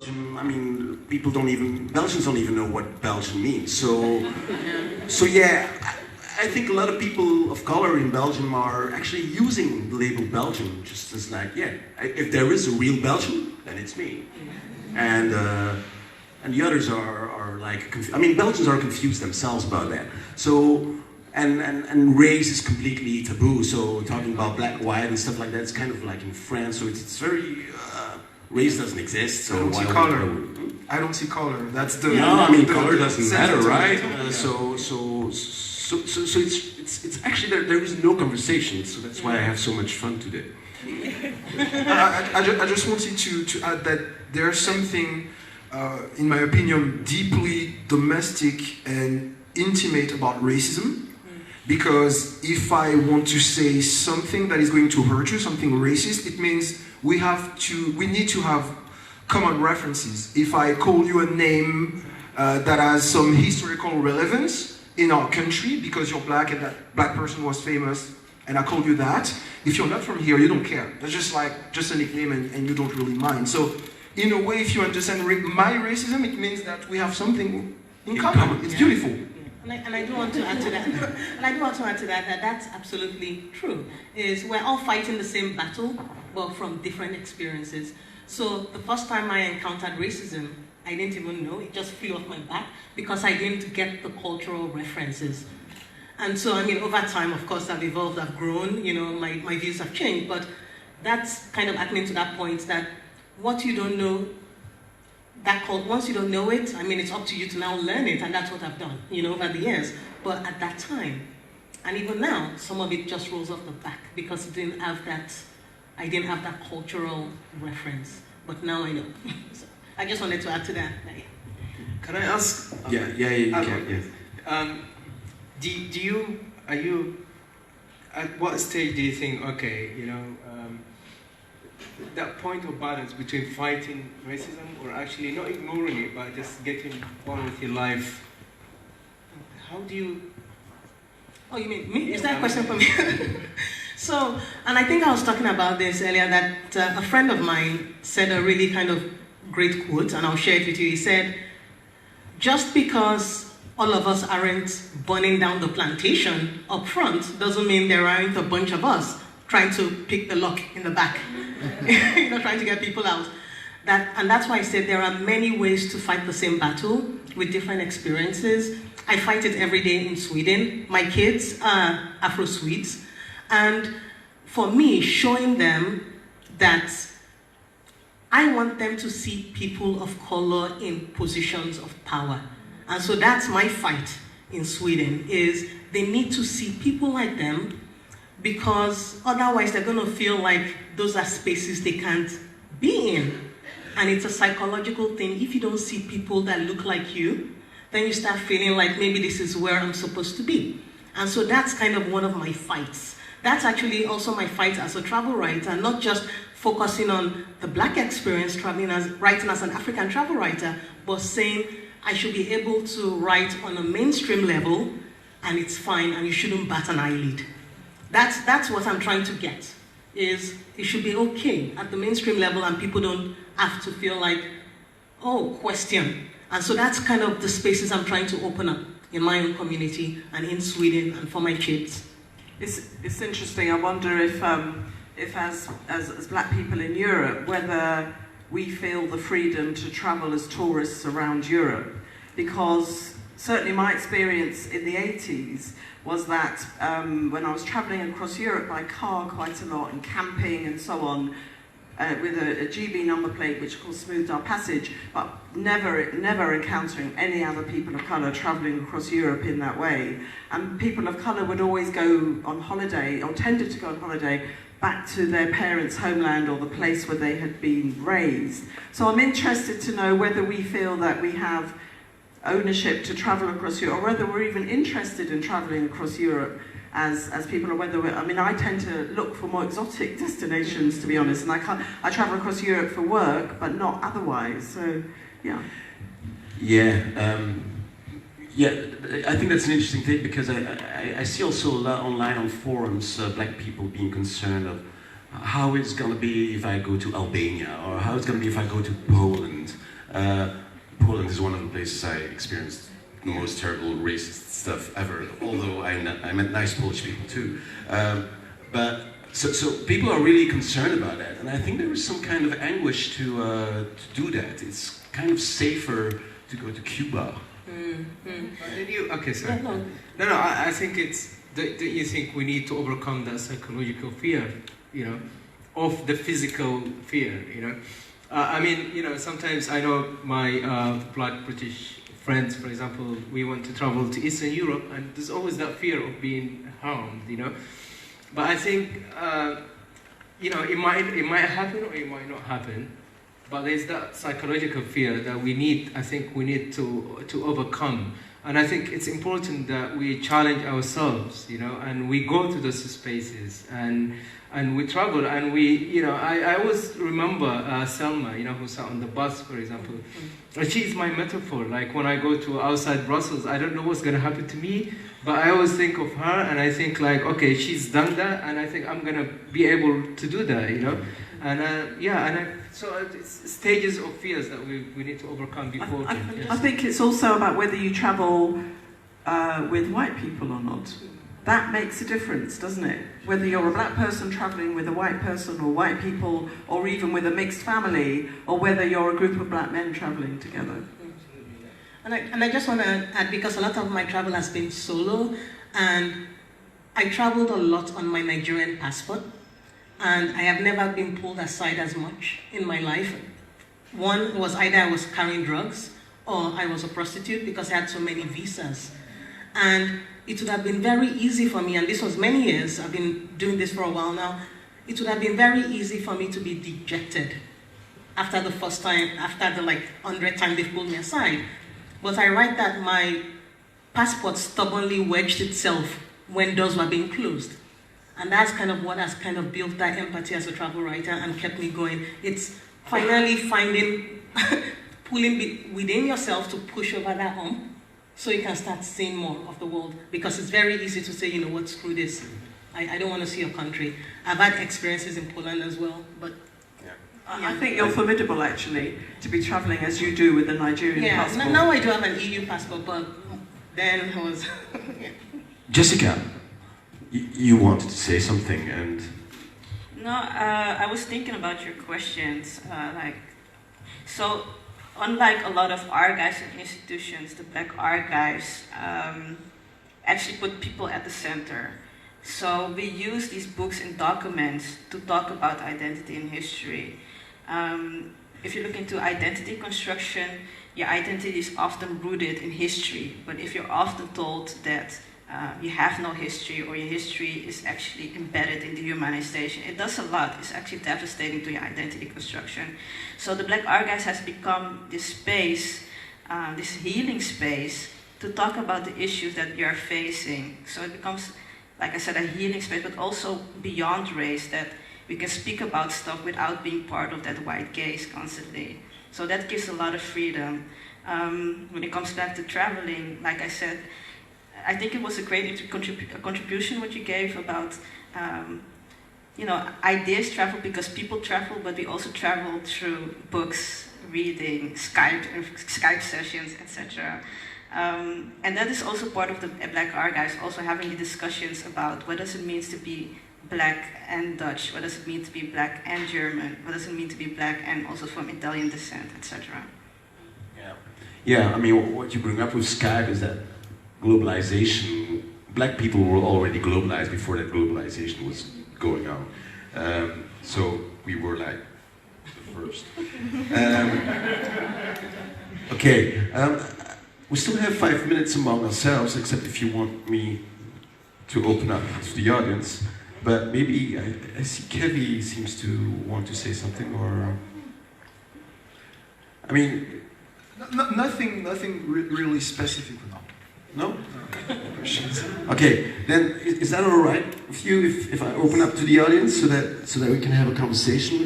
I mean, Belgians don't even know what Belgian means. So yeah, I think a lot of people of color in Belgium are actually using the label Belgian just as like, yeah, if there is a real Belgian, then it's me. And the others are like, I mean, Belgians are confused themselves about that. So, and race is completely taboo. So talking about black, white and stuff like that, it's kind of like in France. So it's very, race doesn't exist. So I don't see color. That's the no. I mean, color doesn't matter, right? So it's actually there is no conversation. So that's why I have so much fun today. I just wanted to add that there's something, in my opinion, deeply domestic and intimate about racism. Because if I want to say something that is going to hurt you, something racist, it means we need to have common references. If I call you a name that has some historical relevance in our country because you're black and that black person was famous and I called you that, if you're not from here, you don't care. That's just a nickname and you don't really mind. So in a way, if you understand my racism, it means that we have something in common. It's beautiful. And I do want to add to that. That that's absolutely true. Is we're all fighting the same battle, but from different experiences. So the first time I encountered racism, I didn't even know. It just flew off my back because I didn't get the cultural references. And so, I mean, over time, of course, I've evolved, I've grown, you know, my views have changed, but that's kind of at me to that point that what you don't know, once you don't know it, I mean, it's up to you to now learn it, and that's what I've done, you know, over the years. But at that time, and even now, some of it just rolls off the back because I didn't have that cultural reference. But now I know. So I just wanted to add to that. Can I ask? Yeah, you can. Yes. At what stage do you think, okay, you know, that point of balance between fighting racism or actually not ignoring it, but just getting on with your life? How do you... Oh, you mean me? Is that a question for me? So, and I think I was talking about this earlier, that a friend of mine said a really kind of great quote, and I'll share it with you. He said, just because all of us aren't burning down the plantation up front doesn't mean there aren't a bunch of us trying to pick the lock in the back, you know, trying to get people out. And that's why I said there are many ways to fight the same battle with different experiences. I fight it every day in Sweden. My kids are Afro-Swedes. And for me, showing them that I want them to see people of color in positions of power. And so that's my fight in Sweden, is they need to see people like them, because otherwise they're going to feel like those are spaces they can't be in. And it's a psychological thing. If you don't see people that look like you, then you start feeling like maybe this is where I'm supposed to be. And so that's kind of one of my fights. That's actually also my fight as a travel writer, not just focusing on the black experience writing as an African travel writer, but saying I should be able to write on a mainstream level and it's fine and you shouldn't bat an eyelid. That's what I'm trying to get, is it should be okay at the mainstream level and people don't have to feel like, oh, question. And so that's kind of the spaces I'm trying to open up in my own community and in Sweden and for my kids. It's interesting. I wonder if as black people in Europe, whether we feel the freedom to travel as tourists around Europe, because certainly my experience in the 80s was that when I was traveling across Europe by car quite a lot and camping and so on, with a GB number plate, which of course smoothed our passage, but never encountering any other people of colour travelling across Europe in that way. And people of colour would always go on holiday, or tended to go on holiday, back to their parents' homeland or the place where they had been raised. So I'm interested to know whether we feel that we have ownership to travel across Europe, or whether we're even interested in travelling across Europe as people, or whether I mean, I tend to look for more exotic destinations, to be honest, and I travel across Europe for work, but not otherwise. So, yeah. Yeah, I think that's an interesting thing, because I see also a lot online on forums, black people being concerned of how it's going to be if I go to Albania, or how it's going to be if I go to Poland. Poland is one of the places I experienced the most terrible racist stuff ever, although I met nice Polish people too. So people are really concerned about that, and I think there is some kind of anguish to do that. It's kind of safer to go to Cuba. Okay, sorry. No. I think it's. Do you think we need to overcome that psychological fear, of the physical fear, I mean, sometimes I know my Black British friends, for example, we want to travel to Eastern Europe, and there's always that fear of being harmed, But I think, it might happen or it might not happen. But there's that psychological fear that we need to overcome. And I think it's important that we challenge ourselves, and we go to those spaces and we travel and we, I always remember Selma, who sat on the bus, for example. And she is my metaphor. Like when I go to outside Brussels, I don't know what's going to happen to me, but I always think of her and I think like, okay, she's done that, and I think I'm going to be able to do that, And so it's stages of fears that we need to overcome before. I think it's also about whether you travel with white people or not. That makes a difference, doesn't it? Whether you're a black person traveling with a white person or white people, or even with a mixed family, or whether you're a group of black men traveling together. And I just want to add, because a lot of my travel has been solo, and I traveled a lot on my Nigerian passport, and I have never been pulled aside as much in my life. One was either I was carrying drugs, or I was a prostitute because I had so many visas. And it would have been very easy for me, and this was many years, I've been doing this for a while now, it would have been very easy for me to be dejected after the first time, after the 100th time they pulled me aside. But I write that my passport stubbornly wedged itself when doors were being closed. And that's kind of what has kind of built that empathy as a travel writer and kept me going. It's finally finding, pulling within yourself to push over that hump so you can start seeing more of the world. Because it's very easy to say, what, screw this. I don't want to see your country. I've had experiences in Poland as well, but I think you're formidable, actually, to be travelling as you do with the Nigerian passport. Now I do have an EU passport, but then I was... Jessica, you wanted to say something, and... No, I was thinking about your questions. So, unlike a lot of archives and institutions, the Black Archives actually put people at the center. So we use these books and documents to talk about identity and history. If you look into identity construction, your identity is often rooted in history, but if you're often told that you have no history, or your history is actually embedded in dehumanization, it does a lot. It's actually devastating to your identity construction. So the Black Archives has become this space, this healing space, to talk about the issues that you're facing. So it becomes, like I said, a healing space, but also beyond race, that we can speak about stuff without being part of that white gaze constantly. So that gives a lot of freedom. When it comes back to traveling, like I said, I think it was a great contribution what you gave about, ideas travel because people travel, but we also travel through books, reading, Skype sessions, etc. And that is also part of the Black Archives, also having the discussions about what does it mean to be Black and Dutch, what does it mean to be Black and German, what does it mean to be Black and also from Italian descent, etc. Yeah, I mean, what you bring up with Skype is that globalization, Black people were already globalized before that globalization was going on. So we were like the first. Okay, we still have 5 minutes among ourselves, except if you want me to open up to the audience. But maybe, I see Kevi seems to want to say something, or... I mean... Nothing really specific now. No? Okay, then is that all right with you if I open up to the audience so that we can have a conversation?